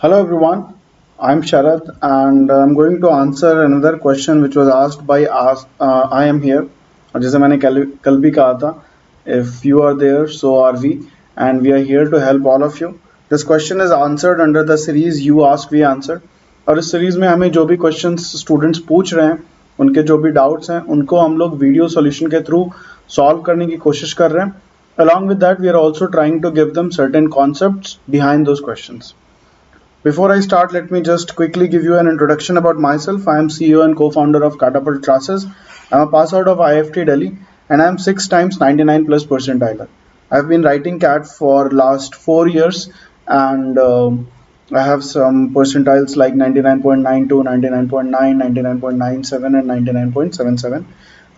Hello everyone, I'm Sharad and I'm going to answer another question which was asked by us. I am here. और जैसे मैंने कल भी कहा था, if you are there, so are we, and we are here to help all of you. This question is answered under the series You Ask, We Answer. और इस series में हमें जो भी क्वेश्चंस स्टूडेंट्स पूछ रहे हैं, उनके जो भी डाउट्स हैं, उनको हम लोग वीडियो सॉल्यूशन के थ्रू सॉल्व करने की कोशिश कर रहे हैं. Along with that, we are also trying to give them certain concepts behind those questions. Before I start, let me just quickly give you an introduction about myself. I am CEO and co-founder of Catapult Classes. I'm a pass out of IFT Delhi and I'm 6 times 99 plus percentiler. I've been writing CAT for last 4 years and I have some percentiles like 99.92, 99.9, 99.97 and 99.77.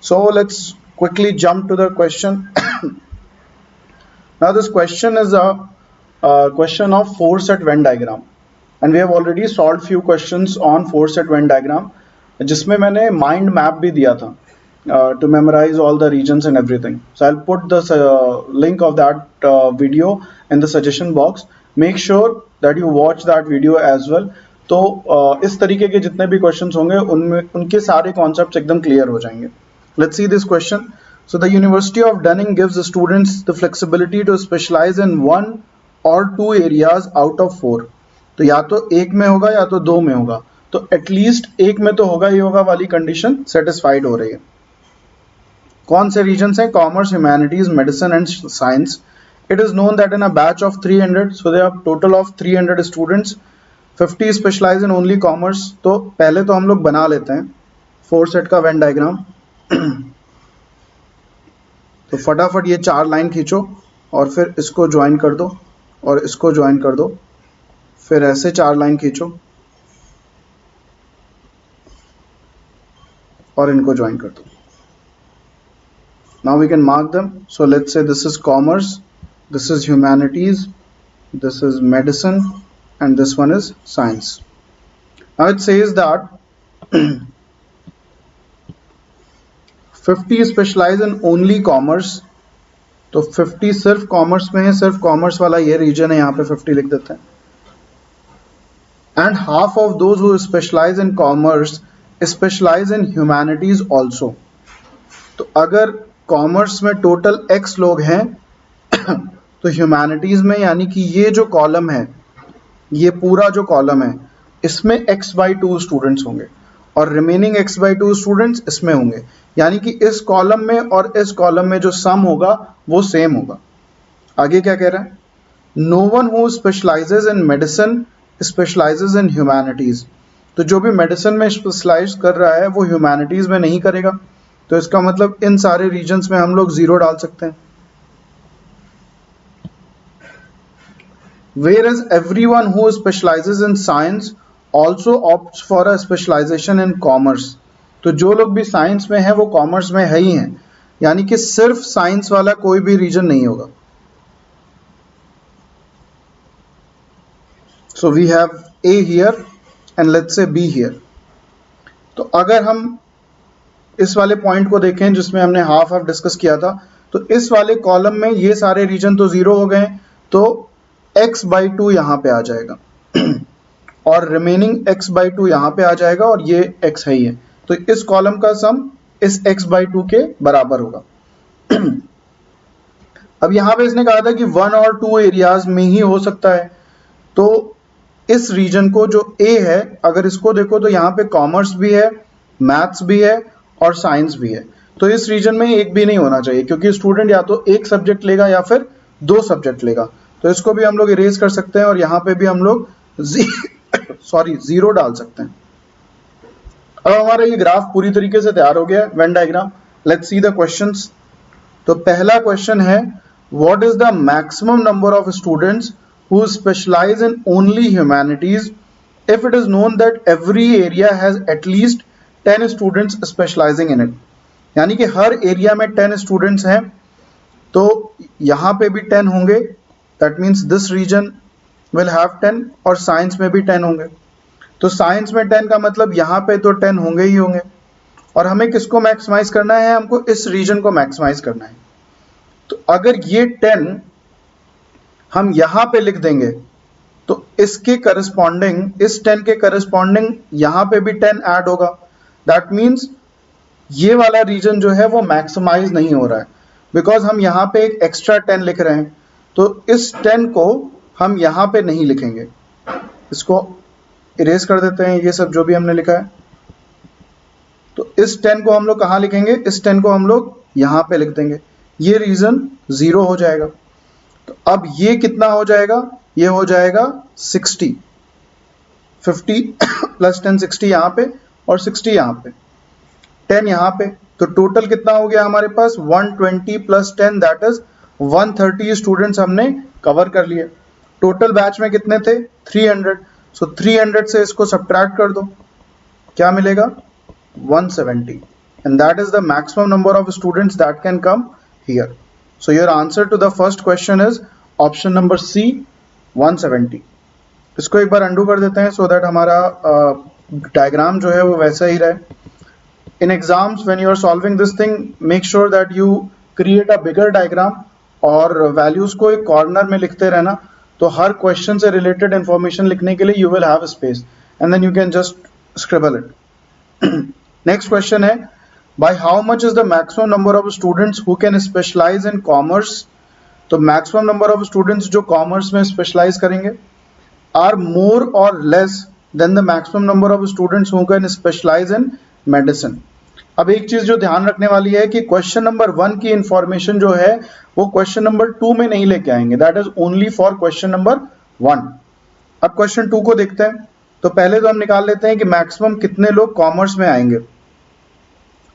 So let's quickly jump to the question. Now this question is a question of force at Venn diagram. And we have already solved few questions on force at Venn diagram, जिसमें मैंने mind map भी दिया था to memorize all the regions and everything. So I'll put the link of that video in the suggestion box. Make sure that you watch that video as well. तो इस तरीके के जितने भी questions होंगे उनमें उनके सारे concepts एकदम clear हो जाएंगे. Let's see this question. So the University of Dunning gives the students the flexibility to specialize in one or two areas out of 4. तो या तो एक में होगा या तो दो में होगा, तो एटलीस्ट एक में तो होगा ही होगा वाली कंडीशन सेटिस्फाइड हो रही है. कौन से रीजन्स हैं? Commerce, humanities, medicine and science. It is known that in a batch of 300, so they are total of 300 students, 50 specialise in only commerce. तो पहले तो हम लोग बना लेते हैं 4 सेट का वेन डायग्राम. तो फटाफट ये 4 लाइन खींचो और फिर इसको ज्वाइन कर दो और इसको ज्वाइन कर दो, फिर ऐसे 4 लाइन खींचो और इनको ज्वाइन कर दो. Now we can mark them. So let's say this is commerce, this is humanities, this is medicine and this one is science. Now it says that 50 specialise in only commerce. तो 50 सिर्फ commerce में है, सिर्फ commerce वाला ये reason है, यहाँ पे 50 लिख देते हैं. And half of those who specialize in commerce specialize in humanities also. तो अगर कॉमर्स में टोटल x लोग हैं तो ह्यूमैनिटीज में यानी कि ये जो कॉलम है, ये पूरा जो कॉलम है, इसमें x/2 स्टूडेंट्स होंगे और रिमेनिंग x/2 स्टूडेंट्स इसमें होंगे. यानी कि इस कॉलम में और इस कॉलम में जो सम होगा वो सेम होगा. आगे क्या कह रहा है? No one who specialises in medicine specialises in humanities. तो जो भी मेडिसिन में स्पेशलाइज कर रहा है वो ह्यूमैनिटीज में नहीं करेगा. तो इसका मतलब इन सारे रीजन्स में हम लोग 0 डाल सकते हैं. Whereas everyone who specializes in science also opts for a specialization in commerce. तो जो लोग भी साइंस में है वो कॉमर्स में है ही हैं, यानी कि सिर्फ साइंस वाला कोई भी रीजन नहीं होगा. So we have A here and let's say B here. तो अगर हम इस वाले पॉइंट को देखें जिसमें हमने हाफ हाफ डिस्कस किया था, तो इस वाले कॉलम में ये सारे रीजन तो 0 हो गए, तो x/2 यहाँ पे आ जाएगा और रिमेनिंग x/2 यहाँ पे आ जाएगा और ये x है ही है. तो इस कॉलम का सम इस x/2 के बराबर होगा. अब यहाँ पे इसने कहा था कि 1 और 2 एरियाज में ही हो सकता है. तो इस रीजन को जो A है, अगर इसको देखो तो यहाँ पे कॉमर्स भी है, मैथ्स भी है और साइंस भी है. तो इस रीजन में एक भी नहीं होना चाहिए क्योंकि स्टूडेंट या तो एक सब्जेक्ट लेगा या फिर 2 सब्जेक्ट लेगा. तो इसको भी हम लोग इरेज कर सकते हैं और यहाँ पे भी हम लोग 0 डाल सकते हैं. अब हमारा ये ग्राफ पूरी तरीके से तैयार हो गया है, Venn diagram. Let's see the questions. तो पहला क्वेश्चन है, what is the maximum number of students who specialize in only humanities if it is known that every area has at least 10 students specializing in it. यानी कि हर area में 10 students हैं, तो यहाँ पे भी 10 होंगे. That means this region will have 10 और साइंस में भी 10 होंगे. तो साइंस में 10 का मतलब यहाँ पे तो 10 होंगे ही होंगे. और हमें किसको मैक्सिमाइज करना है? हमको इस रीजन को मैक्सिमाइज करना है. तो अगर ये 10 हम यहां पे लिख देंगे तो इसके करस्पॉन्डिंग, इस 10 के करस्पॉन्डिंग यहाँ पे भी 10 ऐड होगा। दैट मीन्स ये वाला रीजन जो है वो मैक्सिमाइज नहीं हो रहा है, बिकॉज हम यहाँ पे एक एक्स्ट्रा 10 लिख रहे हैं, तो इस 10 को हम यहाँ पे नहीं लिखेंगे, इसको इरेज कर देते हैं, ये सब जो भी हमने लिखा है। तो इस 10 को हम लोग कहाँ लिखेंगे, इस 10 को हम लोग यहाँ पे लिख देंगे, ये रीजन 0 हो जाएगा। तो अब ये कितना हो जाएगा, ये हो जाएगा 60, 50 प्लस 10 60 यहाँ पे और 60 यहाँ पे, 10 यहाँ पे, तो टोटल कितना हो गया हमारे पास 120 प्लस 10 दैट इज 130 स्टूडेंट्स हमने कवर कर लिए। टोटल बैच में कितने थे 300, सो 300 से इसको सब्ट्रैक्ट कर दो, क्या मिलेगा 170, and that is the maximum number of students that can come here. So your answer to the first question is option number C, 170. इसको एक बार अंडू कर देते हैं so that हमारा डायग्राम जो है वो वैसा ही रहे। In exams when you are solving this thing, make sure that you create a bigger diagram और values को एक corner में लिखते रहना, तो हर question से related information लिखने के लिए you will have a space and then you can just scribble it. Next question है, by how much is the maximum number of students who can specialize in commerce? तो maximum number of students जो commerce में specialize करेंगे are more or less than the maximum number of students who can specialize in medicine. अब एक चीज जो ध्यान रखने वाली है कि क्वेश्चन नंबर 1 की इंफॉर्मेशन जो है वो क्वेश्चन नंबर 2 में नहीं लेके आएंगे, that is only for question number 1। अब क्वेश्चन 2 को देखते हैं, तो पहले तो हम निकाल लेते हैं कि मैक्सिमम कितने लोग कॉमर्स में आएंगे।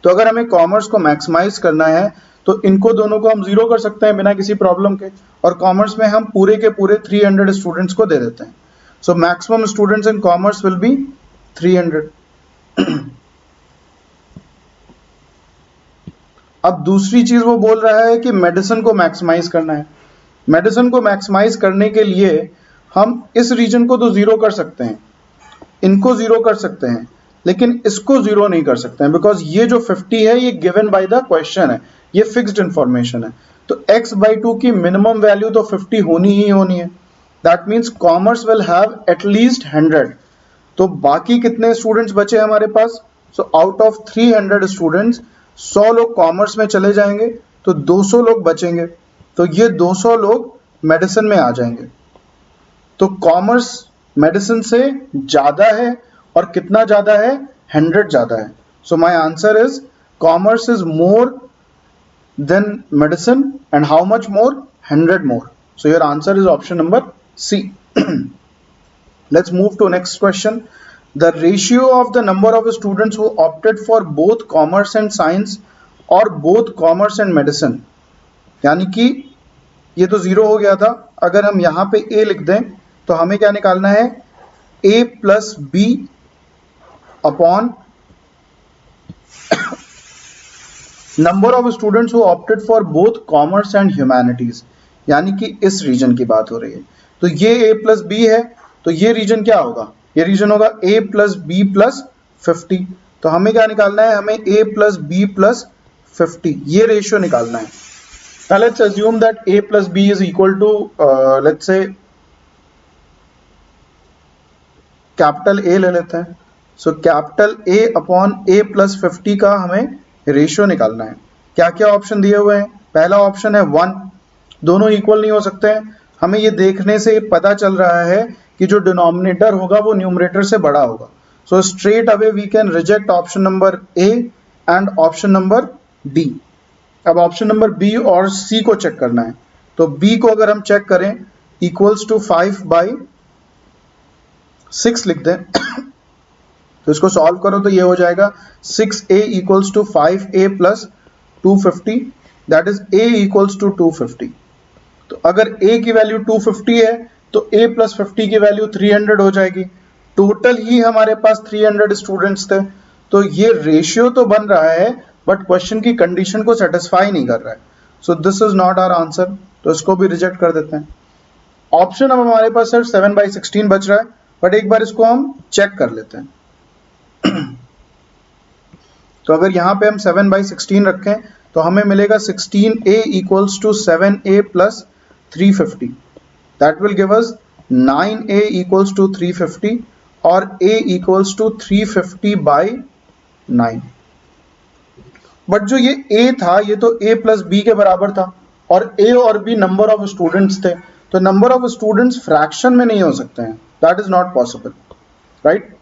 तो अगर हमें कॉमर्स को मैक्सिमाइज करना है तो इनको दोनों को हम 0 कर सकते हैं बिना किसी प्रॉब्लम के, और कॉमर्स में हम पूरे के पूरे 300 स्टूडेंट्स को दे देते हैं। So maximum students in commerce will be 300। अब दूसरी चीज वो बोल रहा है कि मेडिसिन को मैक्सिमाइज करना है। मेडिसिन को मैक्सिमाइज करने के लिए हम इस रीजन को तो 0 कर सकते हैं, इनको 0 कर सकते हैं, लेकिन इसको 0 नहीं कर सकते हैं, बिकॉज ये जो 50 है ये गिवन बाय द क्वेश्चन है, ये फिक्स्ड इंफॉर्मेशन है। तो x/2 की मिनिमम वैल्यू तो 50 होनी ही होनी है, that means commerce will have at least 100। तो बाकी कितने स्टूडेंट्स बचे हमारे पास, सो आउट ऑफ 300 स्टूडेंट्स 100 लोग कॉमर्स में चले जाएंगे, तो 200 लोग बचेंगे, तो ये 200 लोग मेडिसिन में आ जाएंगे। तो कॉमर्स मेडिसिन से ज्यादा है, और कितना ज्यादा है 100 ज्यादा है। So my answer is commerce is more than medicine, and how much more 100 more. So your answer is option number C. Let's move to next question. The ratio of the number of students who opted for both commerce and science or both commerce and medicine, यानी कि ये तो 0 हो गया था, अगर हम यहाँ पे A लिख दें तो हमें क्या निकालना है, A plus B upon number of students who opted for both commerce and humanities, यानी कि इस रीजन की बात हो रही है। तो ये A प्लस B है, तो ये रीजन क्या होगा, ये रीजन होगा A प्लस बी प्लस 50। तो हमें क्या निकालना है, हमें A प्लस बी प्लस 50, ये रेशियो निकालना है। Now let's assume that A plus B is equal to let's say capital A ले लेते हैं। So capital A upon A plus 50 का हमें रेशियो निकालना है। क्या क्या ऑप्शन दिए हुए हैं, पहला ऑप्शन है 1, दोनों इक्वल नहीं हो सकते हैं। हमें ये देखने से पता चल रहा है कि जो डिनोमिनेटर होगा वो न्यूमरेटर से बड़ा होगा। So straight away we can reject option number A and option number D। अब ऑप्शन नंबर B और C को चेक करना है, तो B को अगर हम चेक करें इक्वल्स टू 5/6 लिख दें तो इसको सॉल्व करो तो ये हो जाएगा 6A equals to 5A plus 250, that is A equals to 250। तो अगर A की वैल्यू 250 है तो A प्लस 50 की वैल्यू 300 हो जाएगी। टोटल ही हमारे पास 300 स्टूडेंट्स थे, तो ये रेशियो तो बन रहा है बट क्वेश्चन की कंडीशन को सेटिस्फाई नहीं कर रहा है। So this is not our answer, तो इसको भी रिजेक्ट कर देते हैं। ऑप्शन अब हमारे पास सिर्फ 7/16 बच रहा है, बट एक बार इसको हम चेक कर लेते हैं। तो अगर यहाँ पे हम 7/16 रखें तो हमें मिलेगा 16A equals to 7A plus 350, that will give us 9a equals to 350 और a equals to 350 by 9। But जो ये a था ये तो a प्लस b के बराबर था और a और b नंबर ऑफ स्टूडेंट्स थे, तो नंबर ऑफ स्टूडेंट्स फ्रैक्शन में नहीं हो सकते हैं, that is not possible, right.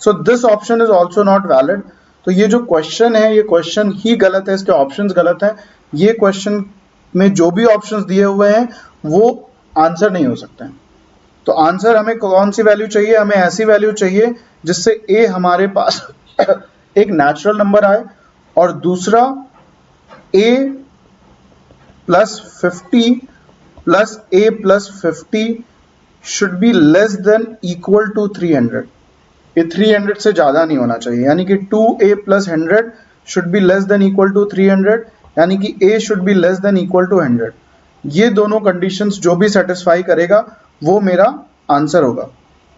So this option is also not valid. तो ये जो क्वेश्चन है ये क्वेश्चन ही गलत है, इसके ऑप्शंस गलत हैं। ये क्वेश्चन में जो भी ऑप्शंस दिए हुए हैं वो आंसर नहीं हो सकते हैं। तो आंसर हमें कौन सी वैल्यू चाहिए? हमें ऐसी वैल्यू चाहिए जिससे a हमारे पास एक नेचुरल नंबर आए और दूसरा a plus 50 plus a plus 50 should be less than equal to 300। ये 300 से ज्यादा नहीं होना चाहिए, यानी कि 2a plus 100 should be less than equal to 300, यानी कि a should be less than equal to 100। ये दोनों कंडीशंस जो भी सेटिस्फाई करेगा वो मेरा आंसर होगा।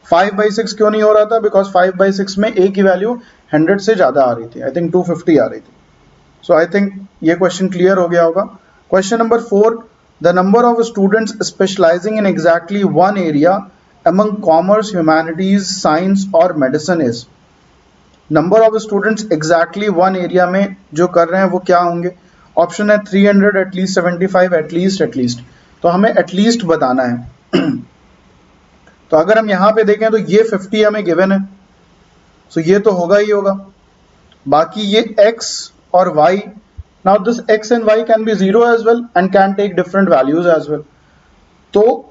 5/6 क्यों नहीं हो रहा था? बिकॉज 5/6 में a की वैल्यू 100 से ज्यादा आ रही थी, आई थिंक 250 आ रही थी। सो आई थिंक ये क्वेश्चन क्लियर हो गया होगा। Question number 4, the number of students specialising in exactly one area among commerce, humanities, science और medicine is। Number of students exactly one area में जो कर रहे हैं वो क्या होंगे? ऑप्शन है 300, एटलीस्ट, 75, एटलीस्ट। तो हमें एटलीस्ट बताना है। तो अगर हम यहाँ पे देखें तो ये 50 हमें गिवन है, सो ये तो होगा ही होगा। बाकी ये x और y, now this x and y can be 0 as well and can take different values as well. तो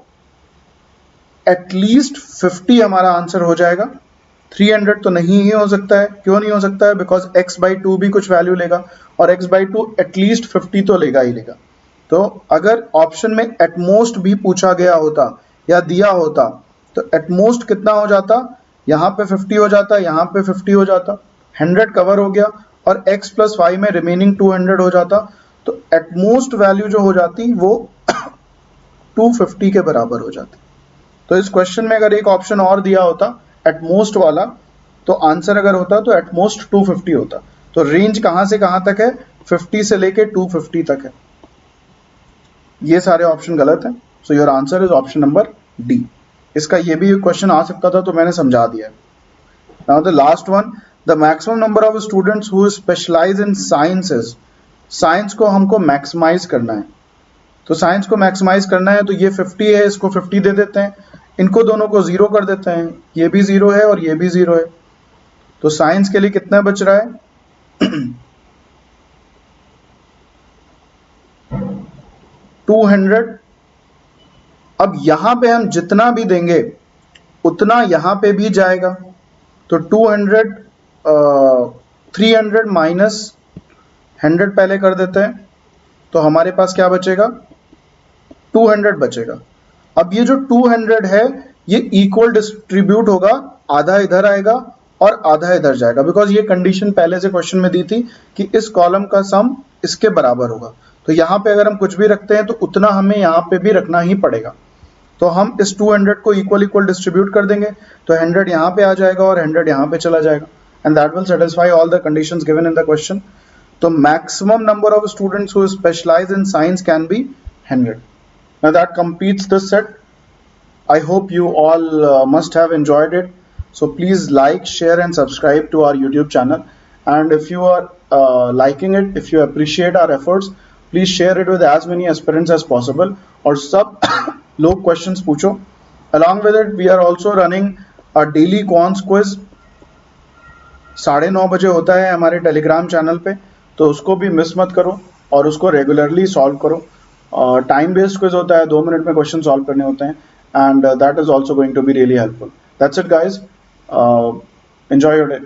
एटलीस्ट 50 हमारा आंसर हो जाएगा। 300 तो नहीं ही हो सकता है। क्यों नहीं हो सकता है? बिकॉज x/2 भी कुछ वैल्यू लेगा और x/2 एटलीस्ट 50 तो लेगा ही लेगा। तो अगर ऑप्शन में एटमोस्ट भी पूछा गया होता या दिया होता तो एटमोस्ट कितना हो जाता? यहाँ पे 50 हो जाता, यहाँ पे 50 हो जाता, 100 कवर हो गया और x प्लस y में रिमेनिंग 200 हो जाता। तो एटमोस्ट वैल्यू जो हो जाती वो 250 के बराबर हो जाती। तो इस क्वेश्चन में अगर एक ऑप्शन और दिया होता एटमोस्ट वाला, तो आंसर अगर होता तो एटमोस्ट 250 होता। तो रेंज कहां से कहां तक है? 50 से लेके 250 तक है। ये सारे ऑप्शन गलत हैं। सो your answer is option number D. इसका ये भी क्वेश्चन आ सकता था तो मैंने समझा दिया। Now the last one, the maximum number of students who specialise in sciences. Science को हमको मैक्सिमाइज करना है, तो साइंस को मैक्सिमाइज करना है तो ये 50 है, इसको 50 दे देते हैं, इनको दोनों को 0 कर देते हैं, ये भी 0 है और ये भी 0 है। तो साइंस के लिए कितना बच रहा है? 200। अब यहां पे हम जितना भी देंगे उतना यहां पे भी जाएगा। तो 200 300 माइनस 100 पहले कर देते हैं, तो हमारे पास क्या बचेगा? 200 बचेगा। अब ये जो 200 है ये इक्वल डिस्ट्रीब्यूट होगा, आधा इधर आएगा और आधा इधर जाएगा, बिकॉज ये कंडीशन पहले से क्वेश्चन में दी थी कि इस कॉलम का सम इसके बराबर होगा। तो यहाँ पे अगर हम कुछ भी रखते हैं तो उतना हमें यहाँ पे भी रखना ही पड़ेगा। तो हम इस 200 को इक्वल डिस्ट्रीब्यूट कर देंगे, तो 100 यहाँ पे आ जाएगा और 100 यहाँ पे चला जाएगा, and that will satisfy all the conditions given in the question. तो maximum number of students who specialise in science can be 100। Now that completes this set. I hope you all must have enjoyed it. So please like, share and subscribe to our YouTube channel. And if you are liking it, if you appreciate our efforts, please share it with as many aspirants as possible. और सब लोग questions पूछो। Along with it, we are also running a daily quants quiz. 9:30 बजे होता है हमारे Telegram channel पे, तो उसको भी मिस मत करो और उसको रेगुलरली सॉल्व करो। टाइम बेस्ड क्विज होता है, 2 मिनट में क्वेश्चन सॉल्व करने होते हैं, and that is also going to be really helpful. That's it guys, enjoy your day.